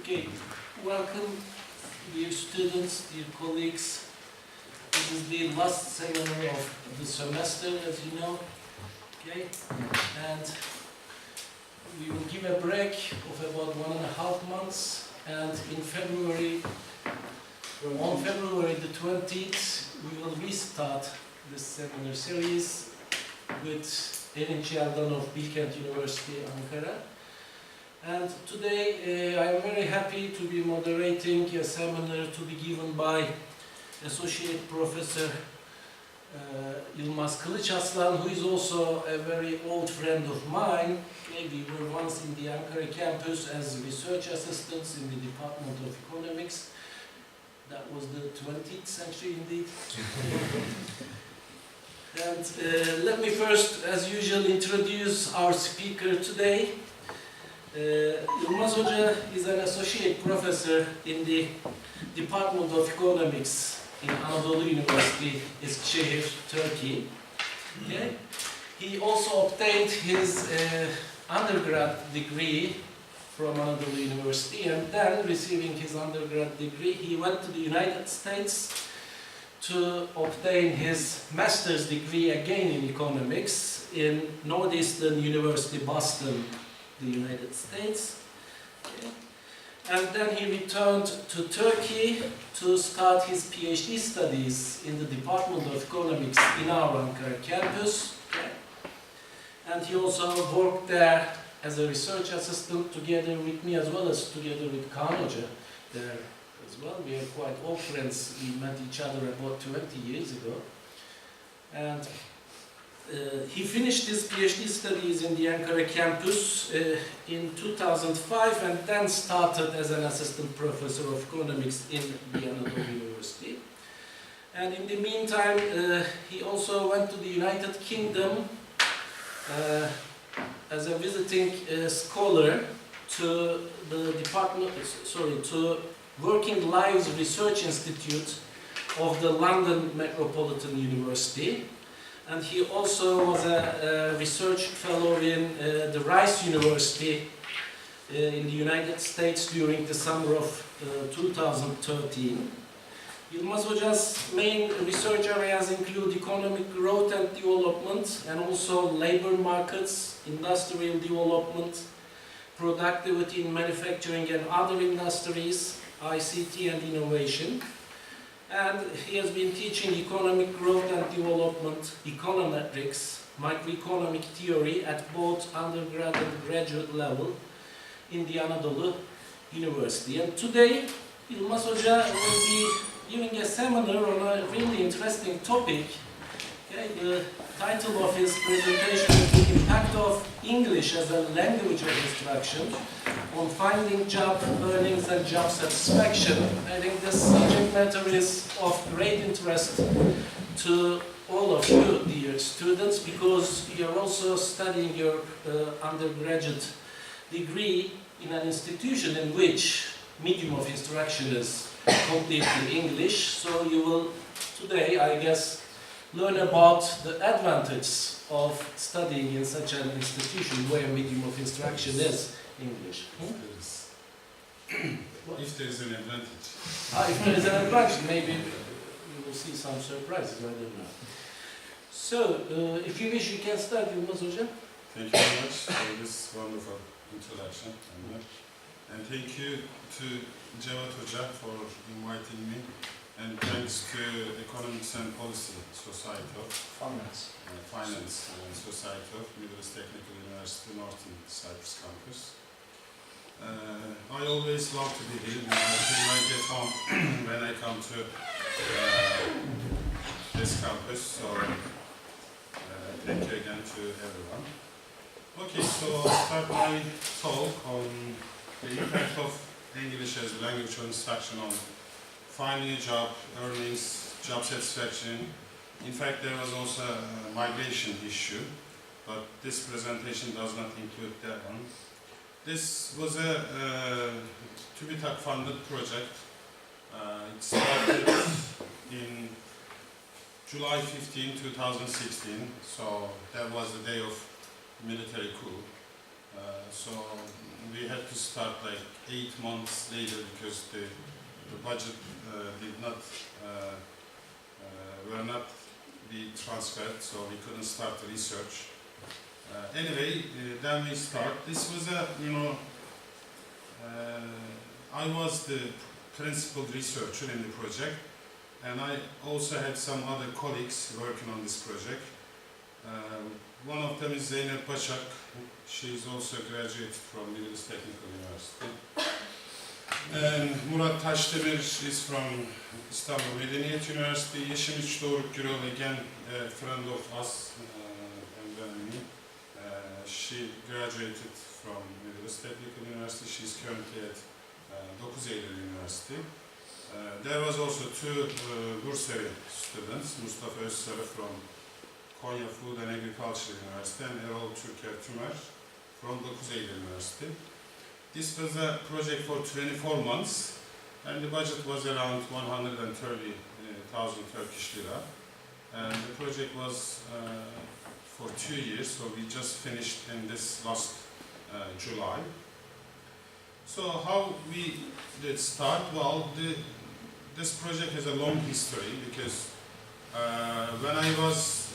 Okay, welcome, dear students, dear colleagues. This is the last seminar of the semester, as you know. Okay, and we will give a break of about 1.5 months, and in February, on February the 20th, we will restart this seminar series with Erin Çiğaldan of Bilkent University, Ankara. And today I am very happy to be moderating a seminar to be given by Associate Professor Yılmaz Kılıçaslan, who is also a very old friend of mine. We were once in the Ankara campus as research assistants in the Department of Economics. That was the 20th century indeed. And let me first, as usual, introduce our speaker today. Yılmaz Hoca is an associate professor in the Department of Economics in Anadolu University, Eskişehir, Turkey. Okay. He also obtained his undergrad degree from Anadolu University, and then receiving his undergrad degree, he went to the United States to obtain his master's degree again in economics in Northeastern University, Boston, the United States. Okay. And then he returned to Turkey to start his PhD studies in the Department of Economics in our Ankara campus. Okay. And he also worked there as a research assistant together with me, as well as together with Kaan Hoca there as well. We are quite old friends. We met each other about 20 years ago. And he finished his PhD studies in the Ankara campus in 2005, and then started as an assistant professor of economics in the Anadolu University. And in the meantime, he also went to the United Kingdom as a visiting scholar to the to Working Lives Research Institute of the London Metropolitan University. And he also was a research fellow in the Rice University in the United States during the summer of 2013. Yılmaz Hoca's main research areas include economic growth and development, and also labor markets, industrial development, productivity in manufacturing and other industries, ICT and innovation. And he has been teaching economic growth and development, econometrics, microeconomic theory at both undergrad and graduate level in the Anadolu University. And today, Yılmaz Hoca will be giving a seminar on a really interesting topic. Okay, the title of his presentation is The Impact of English as a Language of Instruction on Finding Job Earnings and Job Satisfaction. I think this subject matter is of great interest to all of you, dear students, because you are also studying your undergraduate degree in an institution in which medium of instruction is completely English. So you will today, I guess, learn about the advantages of studying in such an institution where medium of instruction is English. If there is an advantage. If there is an advantage, maybe you will see some surprises, I don't know. So, if you wish, you can start, Yılmaz Hoca. Thank you very much for this wonderful introduction. And thank you to Cevat Hoca for inviting me. And thanks to Economics and Policy Society of Finance Society of Middle East Technical University, Northern Cyprus campus. I always love to be here. I feel like at home when I come to this campus. So thank you again to everyone. Okay, so I'll start my talk on the impact of English as a language of instruction on finding a job, earnings, job satisfaction. In fact, there was also a migration issue, but this presentation does not include that one. This was a TÜBİTAK funded project. It started in July 15, 2016, so that was the day of military coup. So we had to start like 8 months later because the budget were not be transferred, so we couldn't start the research. Anyway, then we start. This was I was the principal researcher in the project, and I also had some other colleagues working on this project. One of them is Zeynep Başak. She is also a graduate from Middle East Technical University. And Murat Taşdemir is from Istanbul Medeniyet University. Yeşim Doğruk Gürol, again a friend of us and me. She graduated from Middle East Technical University. She's currently at 9 Eylül University. There was also 2 Bursary students, Mustafa Özsarı from Konya Food and Agriculture University and Erol Türker Tümer from 9 Eylül University. This was a project for 24 months, and the budget was around 130,000 Turkish lira. And the project was for 2 years, so we just finished in this last July. So how we did start? Well, this project has a long history because when I was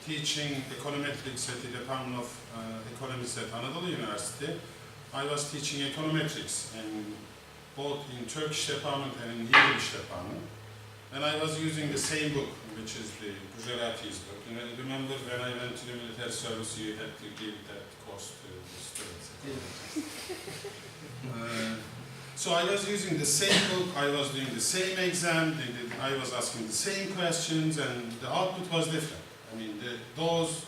teaching econometrics at the Department of Economics at Anadolu University, I was teaching econometrics both in Turkish department and in English department. And I was using the same book, which is the Gujarati's book. And I remember when I went to the military service, you had to give that course to the students. So I was using the same book, I was doing the same exam, I was asking the same questions, and the output was different. I mean, those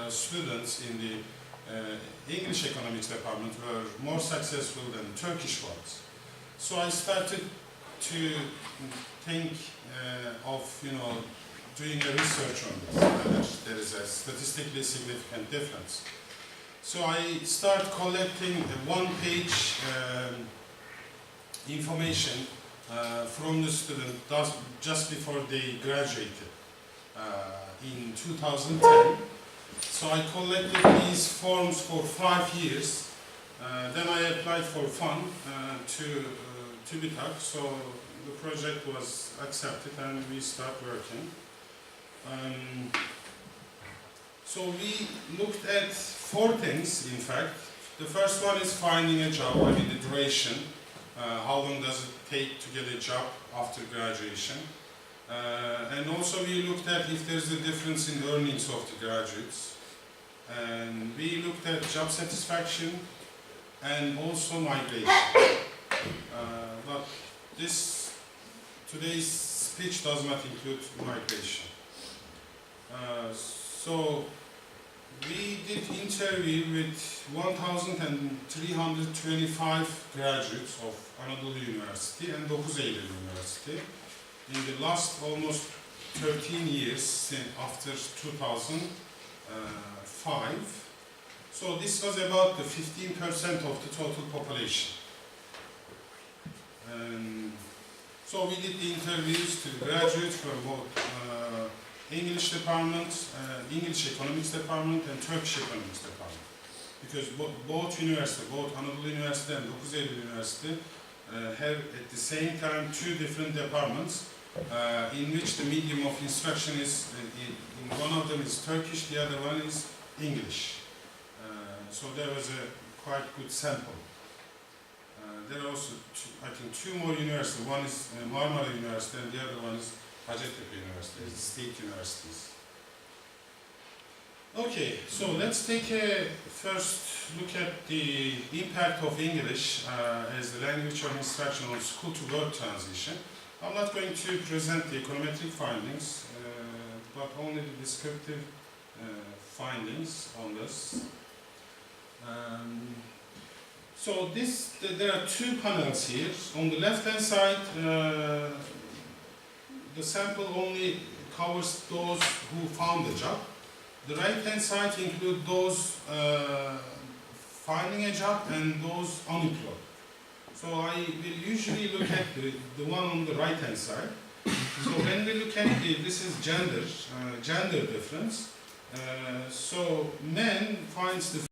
students in the English economics department were more successful than Turkish ones. So I started to think of doing a research on this, whether there is a statistically significant difference. So I start collecting a one-page information from the student just before they graduated in 2010. So I collected these forms for 5 years. Then I applied for fund to TÜBİTAK. So the project was accepted and we start working. So we looked at 4 things, in fact. The first one is finding a job, I mean the duration. How long does it take to get a job after graduation? And also we looked at if there's a difference in earnings of the graduates. And we looked at job satisfaction and also migration. But today's speech does not include migration. So we did interview with 1,325 graduates of Anadolu University and 9 Eylül University in the last almost 13 years after 2005. So this was about the 15% of the total population. So we did the interviews to graduates from both English department, English economics department and Turkish economics department. Because both universities, both Anadolu University and 9 Eylül University have at the same time 2 different departments in which the medium of instruction is, in one of them is Turkish, the other one is English. So there was a quite good sample. There are also, I think, 2 more universities. One is Marmara University and the other one is Hacettepe University, state universities. Okay, so let's take a first look at the impact of English as the language of instruction on school-to-work transition. I'm not going to present the econometric findings, but only the descriptive findings on this. So there are two panels here. On the left-hand side, the sample only covers those who found the job. The right-hand side includes those finding a job and those unemployed. So I will usually look at the one on the right-hand side. So when we look at this is gender difference. So men finds the